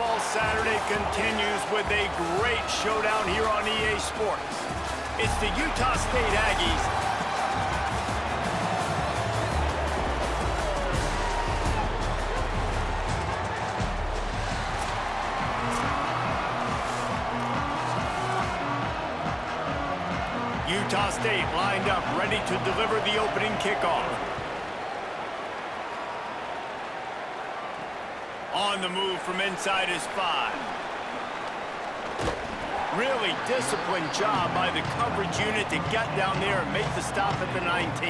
Football Saturday continues with a great showdown here on EA Sports. It's the Utah State Aggies Utah State lined up, ready to deliver the opening kickoff. On the move from inside his 5. Really disciplined job by the coverage unit to get down there and make the stop at the 19.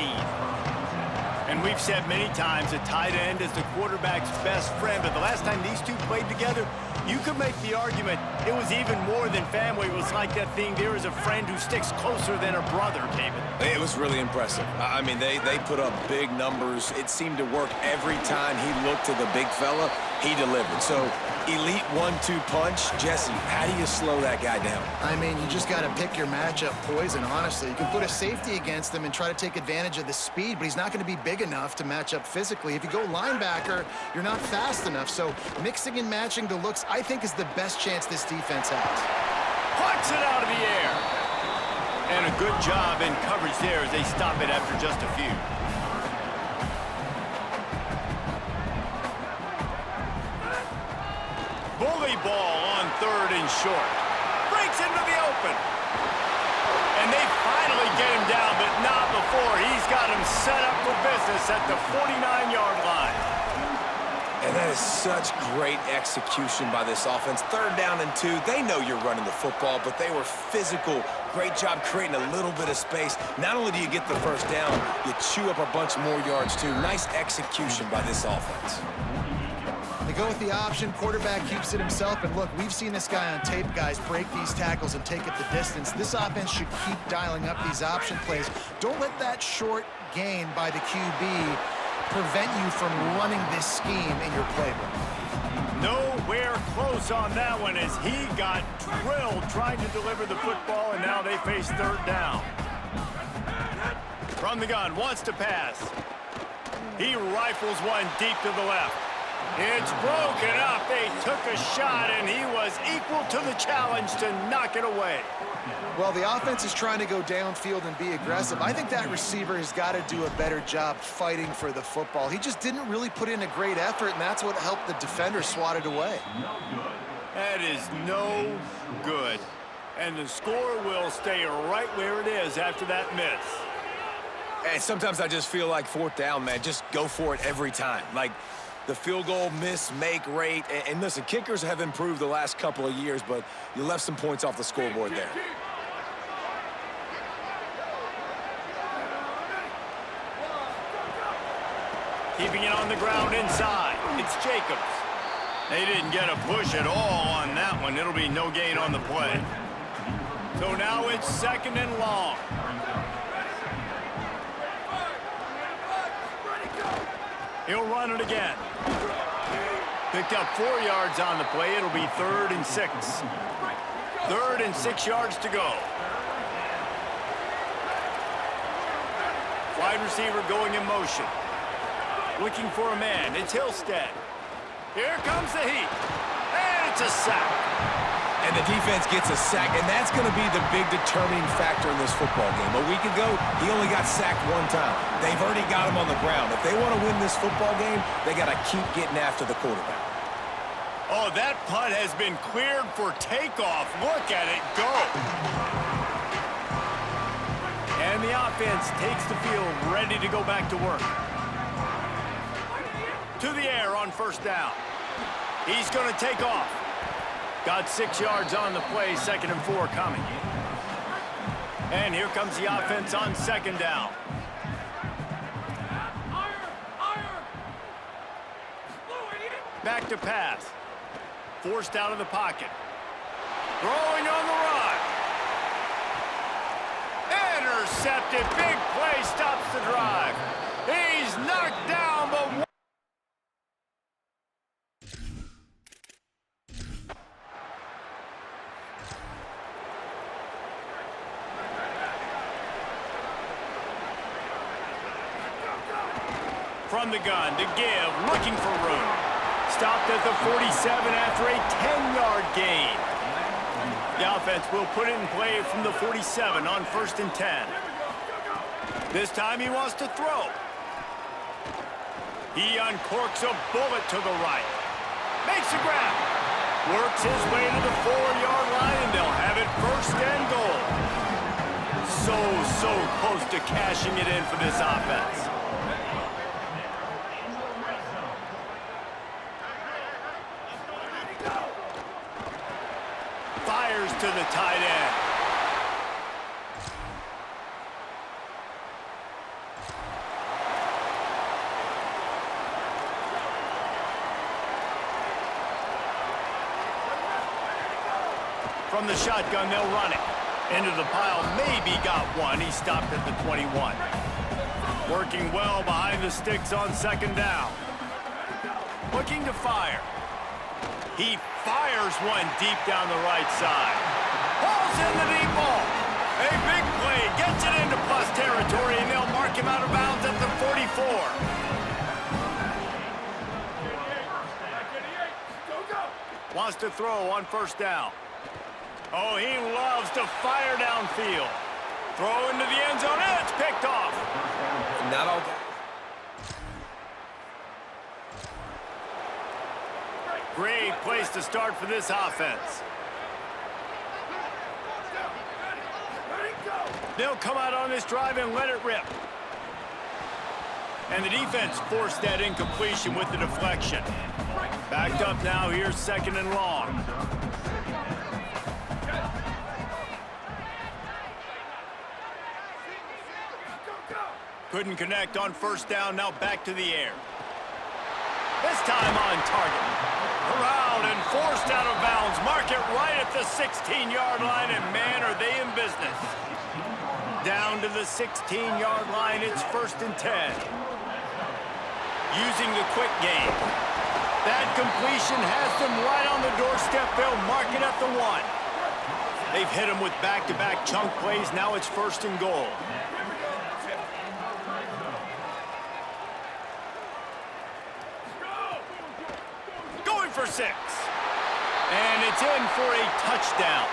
And we've said many times a tight end is the quarterback's best friend, but the last time these two played together, you could make the argument it was even more than family. It was like that thing, there is a friend who sticks closer than a brother, David. It was really impressive. I mean, they put up big numbers. It seemed to work every time he looked to the big fella. He delivered. So, elite 1-2 punch. Jesse, how do you slow that guy down? I mean, you just got to pick your matchup poison, honestly. You can put a safety against him and try to take advantage of the speed, but he's not going to be big enough to match up physically. If you go linebacker, you're not fast enough. So, mixing and matching the looks, I think, is the best chance this defense has. Puts it out of the air. And a good job in coverage there as they stop it after just a few. Bully ball on 3rd and short. Breaks into the open. And they finally get him down, but not before. He's got him set up for business at the 49-yard line. And that is such great execution by this offense. 3rd down and 2. They know you're running the football, but they were physical. Great job creating a little bit of space. Not only do you get the 1st down, you chew up a bunch more yards, too. Nice execution by this offense. They go with the option. Quarterback keeps it himself. And look, we've seen this guy on tape, guys, break these tackles and take it the distance. This offense should keep dialing up these option plays. Don't let that short gain by the QB prevent you from running this scheme in your playbook. Nowhere close on that one as he got drilled trying to deliver the football, and now they face 3rd down. From the gun, wants to pass. He rifles one deep to the left. It's broken up. They took a shot, and he was equal to the challenge to knock it away. Well, the offense is trying to go downfield and be aggressive. I think that receiver has got to do a better job fighting for the football. He just didn't really put in a great effort, and that's what helped the defender swat it away. That is no good. And the score will stay right where it is after that miss. And sometimes I just feel like 4th down, man. Just go for it every time. Like, the field goal miss-make rate. And listen, kickers have improved the last couple of years, but you left some points off the scoreboard there. Keeping it on the ground inside. It's Jacobs. They didn't get a push at all on that one. It'll be no gain on the play. So now it's 2nd and long. He'll run it again. Picked up 4 yards on the play. It'll be 3rd and 6. 3rd and 6 yards to go. Wide receiver going in motion. Looking for a man. It's Hillstead. Here comes the heat. And it's a sack. And the defense gets a sack, and that's going to be the big determining factor in this football game. A week ago, he only got sacked 1 time. They've already got him on the ground. If they want to win this football game, they got to keep getting after the quarterback. Oh, that punt has been cleared for takeoff. Look at it go. And the offense takes the field, ready to go back to work. To the air on 1st down. He's going to take off. Got 6 yards on the play, 2nd and 4 coming. And here comes the offense on 2nd down. Back to pass. Forced out of the pocket. Throwing on the run. Intercepted. Big play stops the drive. He's knocked down, but... From the gun to give, looking for room. Stopped at the 47 after a defense will put it in play from the 47 on 1st and 10. This time he wants to throw. He uncorks a bullet to the right. Makes a grab. Works his way to the 4-yard line, and they'll have it 1st and goal. So close to cashing it in for this offense. Fires to the tight end. From the shotgun, they'll run it. Into the pile, maybe got one. He stopped at the 21. Working well behind the sticks on 2nd down. Looking to fire. He fires one deep down the right side. Ball's in the deep ball. A big play. Gets it into plus territory, and they'll mark him out of bounds at the 44. Wants to throw on 1st down. Oh, he loves to fire downfield. Throw into the end zone, and it's picked off. Not all that. Great place to start for this offense. They'll come out on this drive and let it rip. And the defense forced that incompletion with the deflection. Backed up now, here's 2nd and long. Couldn't connect on 1st down, now back to the air. This time on target. Around and forced out of bounds. Mark it right at the 16-yard line, and man, are they in business. Down to the 16-yard line, it's 1st and 10. Using the quick game. That completion has them right on the doorstep. They'll mark it at the 1. They've hit them with back-to-back chunk plays. Now it's 1st and goal. For 6. And it's in for a touchdown.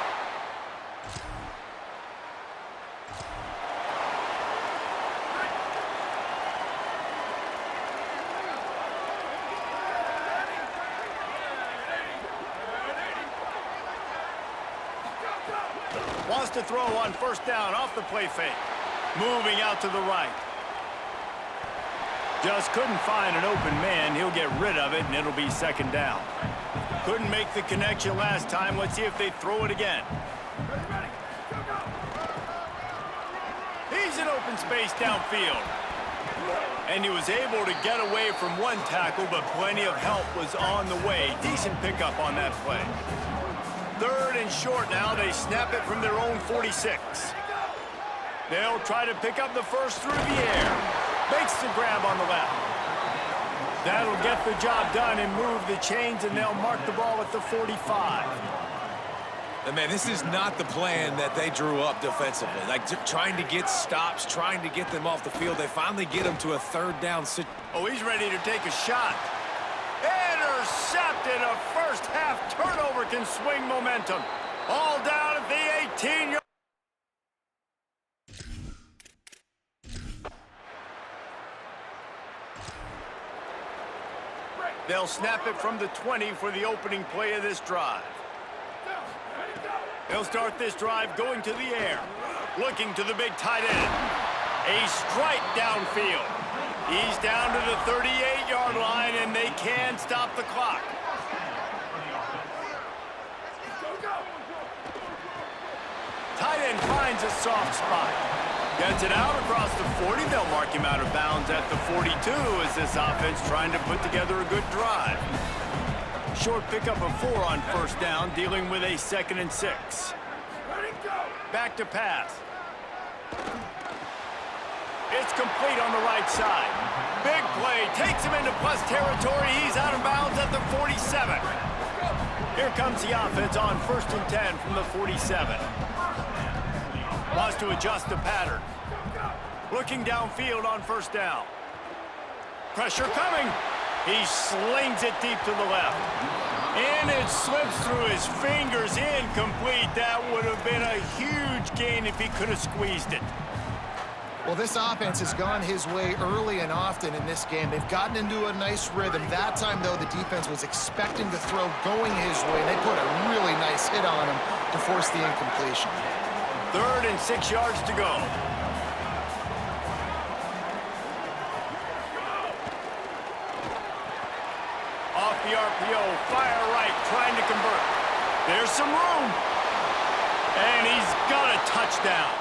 Wants to throw on 1st down off the play fake. Moving out to the right. Just couldn't find an open man. He'll get rid of it, and it'll be 2nd down. Couldn't make the connection last time. Let's see if they throw it again. He's in open space downfield. And he was able to get away from one tackle, but plenty of help was on the way. Decent pickup on that play. 3rd and short now. They snap it from their own 46. They'll try to pick up the first through the air. Makes the grab on the left. That'll get the job done and move the chains, and they'll mark the ball at the 45. And man, this is not the plan that they drew up defensively. Like trying to get stops, trying to get them off the field. They finally get them to a 3rd down. Oh, he's ready to take a shot. Intercepted. A first half turnover can swing momentum. All down at the 18-yard. They'll snap it from the 20 for the opening play of this drive. They'll start this drive going to the air. Looking to the big tight end. A strike downfield. He's down to the 38-yard line, and they can stop the clock. Tight end finds a soft spot. Gets it out across the 40. They'll mark him out of bounds at the 42 as this offense trying to put together a good drive. Short pickup of 4 on 1st down, dealing with a 2nd and 6. Back to pass. It's complete on the right side. Big play, takes him into plus territory. He's out of bounds at the 47. Here comes the offense on 1st and 10 from the 47. Wants to adjust the pattern. Looking downfield on 1st down. Pressure coming. He slings it deep to the left. And it slips through his fingers, incomplete. That would have been a huge gain if he could have squeezed it. Well, this offense has gone his way early and often in this game. They've gotten into a nice rhythm. That time, though, the defense was expecting the throw going his way. They put a really nice hit on him to force the incompletion. 3rd and 6 yards to go. Off the RPO, fire right, trying to convert. There's some room. And he's got a touchdown.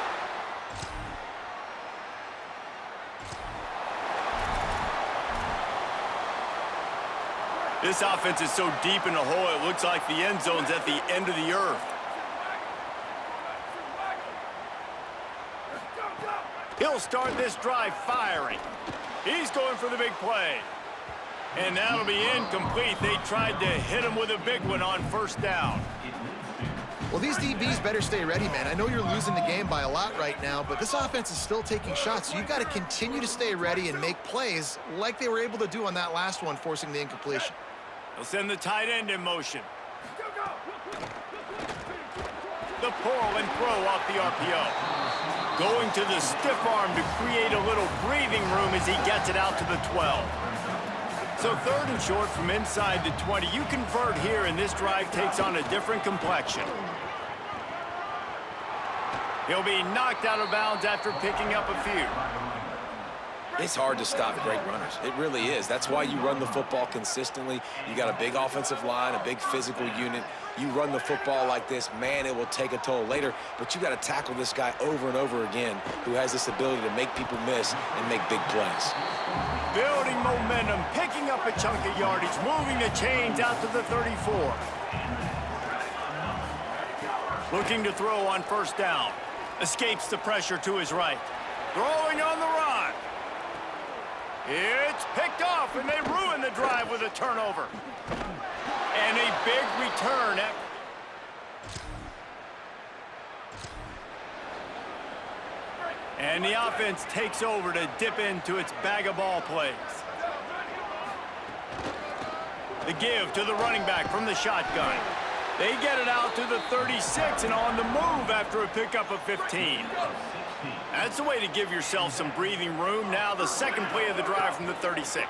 This offense is so deep in the hole, it looks like the end zone's at the end of the earth. He'll start this drive firing. He's going for the big play. And that'll be incomplete. They tried to hit him with a big one on 1st down. Well, these DBs better stay ready, man. I know you're losing the game by a lot right now, but this offense is still taking shots, so you've got to continue to stay ready and make plays like they were able to do on that last one, forcing the incompletion. They'll send the tight end in motion. The pull and throw off the RPO. Going to the stiff arm to create a little breathing room as he gets it out to the 12. So 3rd and short from inside the 20. You convert here, and this drive takes on a different complexion. He'll be knocked out of bounds after picking up a few. It's hard to stop great runners. It really is. That's why you run the football consistently. You got a big offensive line, a big physical unit. You run the football like this, man, it will take a toll later. But you got to tackle this guy over and over again who has this ability to make people miss and make big plays. Building momentum, picking up a chunk of yardage, moving the chains out to the 34. Looking to throw on 1st down. Escapes the pressure to his right. Throwing on the run. It's picked off, and they ruin the drive with a turnover. And a big return. And the offense takes over to dip into its bag of ball plays. The give to the running back from the shotgun. They get it out to the 36 and on the move after a pickup of 15. That's the way to give yourself some breathing room. Now the 2nd play of the drive from the 36.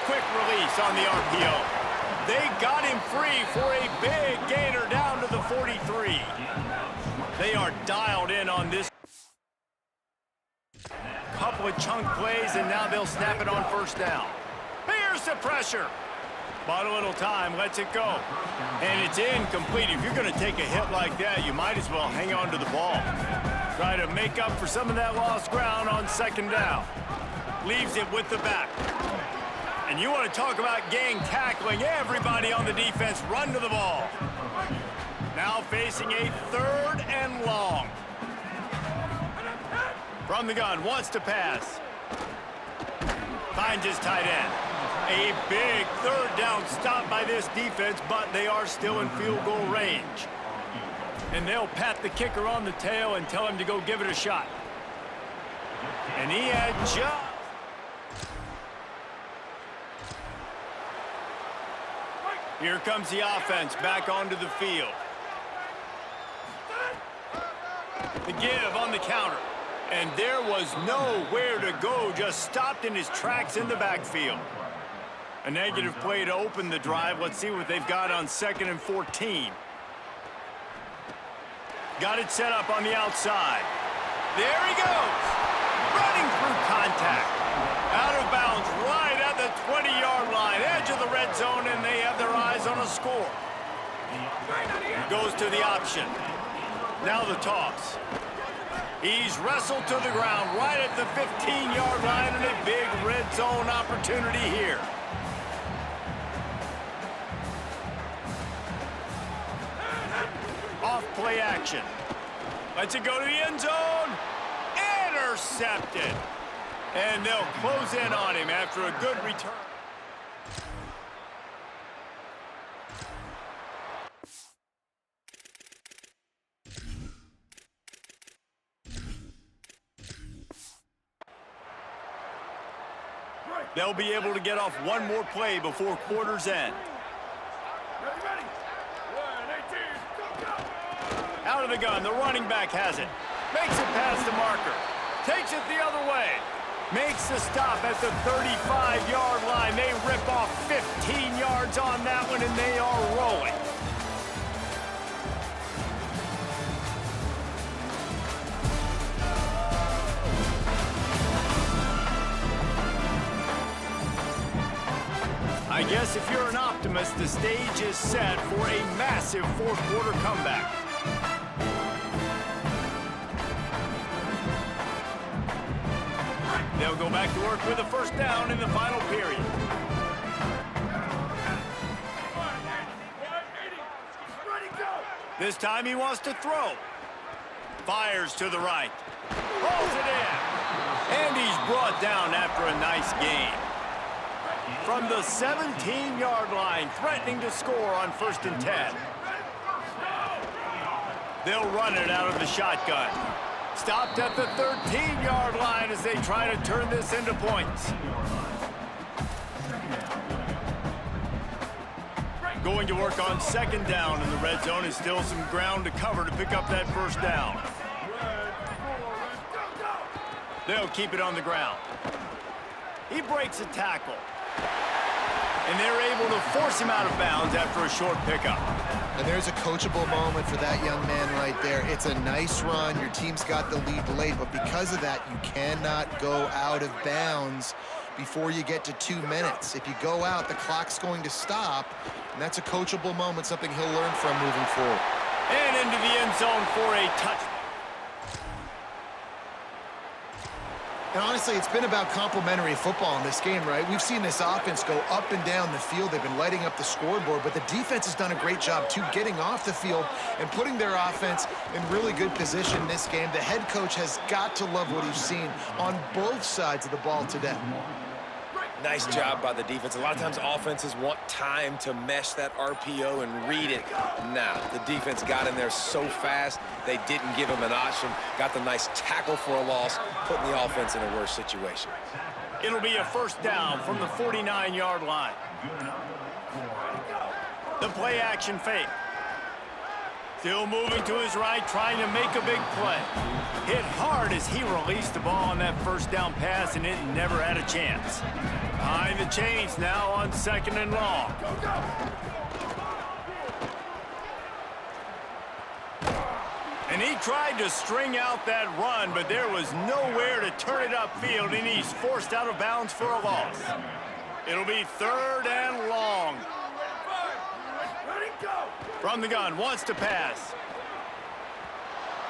Quick release on the RPO. They got him free for a big gainer down to the 43. They are dialed in on this. Couple of chunk plays, and now they'll snap it on 1st down. Here's the pressure. Bought a little time, lets it go. And it's incomplete. If you're going to take a hit like that, you might as well hang on to the ball. Try to make up for some of that lost ground on 2nd down. Leaves it with the back. And you want to talk about gang tackling. Everybody on the defense run to the ball. Now facing a 3rd and long. From the gun, wants to pass. Finds his tight end. A big 3rd down stop by this defense, but they are still in field goal range. And they'll pat the kicker on the tail and tell him to go give it a shot. And he had just... Here comes the offense back onto the field. The give on the counter. And there was nowhere to go, just stopped in his tracks in the backfield. A negative play to open the drive. Let's see what they've got on 2nd and 14. Got it set up on the outside. There he goes. Running through contact. Out of bounds right at the 20-yard line. Edge of the red zone, and they have their eyes on a score. Goes to the option. Now the toss. He's wrestled to the ground right at the 15-yard line, and a big red zone opportunity here. Off play action. Lets it go to the end zone. Intercepted. And they'll close in on him after a good return. They'll be able to get off one more play before quarter's end. Out of the gun, the running back has it. Makes it past the marker. Takes it the other way. Makes the stop at the 35-yard line. They rip off 15 yards on that one, and they are rolling. I guess if you're an optimist, the stage is set for a massive fourth-quarter comeback. They'll go back to work with a first down in the final period. This time he wants to throw. Fires to the right. Pulls it in. And he's brought down after a nice gain. From the 17-yard line, threatening to score on 1st and 10. They'll run it out of the shotgun. Stopped at the 13-yard line as they try to turn this into points. Going to work on 2nd down in the red zone is still some ground to cover to pick up that first down. They'll keep it on the ground. He breaks a tackle. And they're able to force him out of bounds after a short pickup. And there's a coachable moment for that young man right there. It's a nice run. Your team's got the lead late, but because of that, you cannot go out of bounds before you get to 2 minutes. If you go out, the clock's going to stop, and that's a coachable moment, something he'll learn from moving forward. And into the end zone for a touchdown. And honestly, it's been about complementary football in this game, right? We've seen this offense go up and down the field. They've been lighting up the scoreboard, but the defense has done a great job, too, getting off the field and putting their offense in really good position in this game. The head coach has got to love what he's seen on both sides of the ball today. Nice job by the defense. A lot of times offenses want time to mesh that RPO and read it. Nah, the defense got in there so fast, they didn't give him an option. Got the nice tackle for a loss, putting the offense in a worse situation. It'll be a first down from the 49-yard line. The play action fake. Still moving to his right, trying to make a big play. Hit hard as he released the ball on that first down pass, and it never had a chance. Behind the chains now on 2nd and long. And he tried to string out that run, but there was nowhere to turn it upfield, and he's forced out of bounds for a loss. It'll be 3rd and long. From the gun, wants to pass.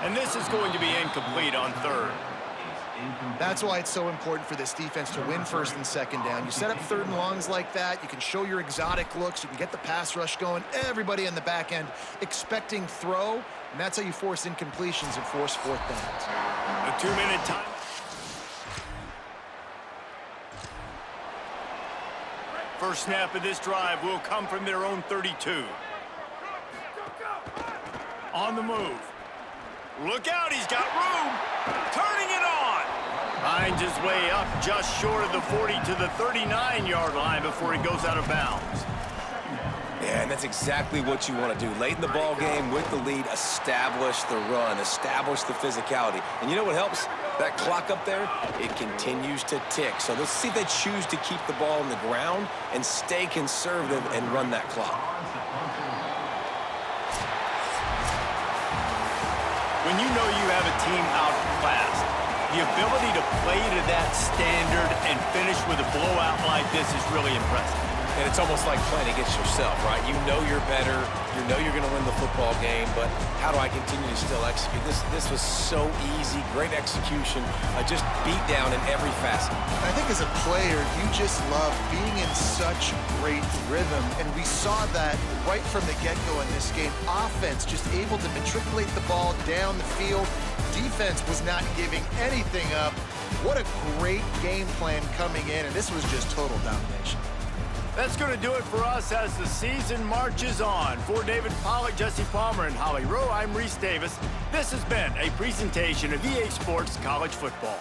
And this is going to be incomplete on 3rd. That's why it's so important for this defense to win 1st and 2nd down. You set up 3rd and longs like that, you can show your exotic looks, you can get the pass rush going, everybody in the back end expecting throw, and that's how you force incompletions and force 4th downs. A 2-minute time. First snap of this drive will come from their own 32. On the move. Look out, he's got room. Turning it on. Finds his way up just short of the 40 to the 39-yard line before he goes out of bounds. Yeah, and that's exactly what you want to do. Late in the ball game with the lead, establish the run, establish the physicality. And you know what helps? That clock up there, it continues to tick. So let's see if they choose to keep the ball on the ground and stay conservative and run that clock. When you know you have a team outclassed, the ability to play to that standard and finish with a blowout like this is really impressive. And it's almost like playing against yourself, right? You know you're better. You know you're going to win the football game, but how do I continue to still execute? This was so easy, great execution, just beat down in every facet. I think as a player, you just love being in such great rhythm, and we saw that right from the get-go in this game. Offense just able to matriculate the ball down the field. Defense was not giving anything up. What a great game plan coming in, and this was just total domination. That's going to do it for us as the season marches on. For David Pollack, Jesse Palmer, and Holly Rowe, I'm Reese Davis. This has been a presentation of EA Sports College Football.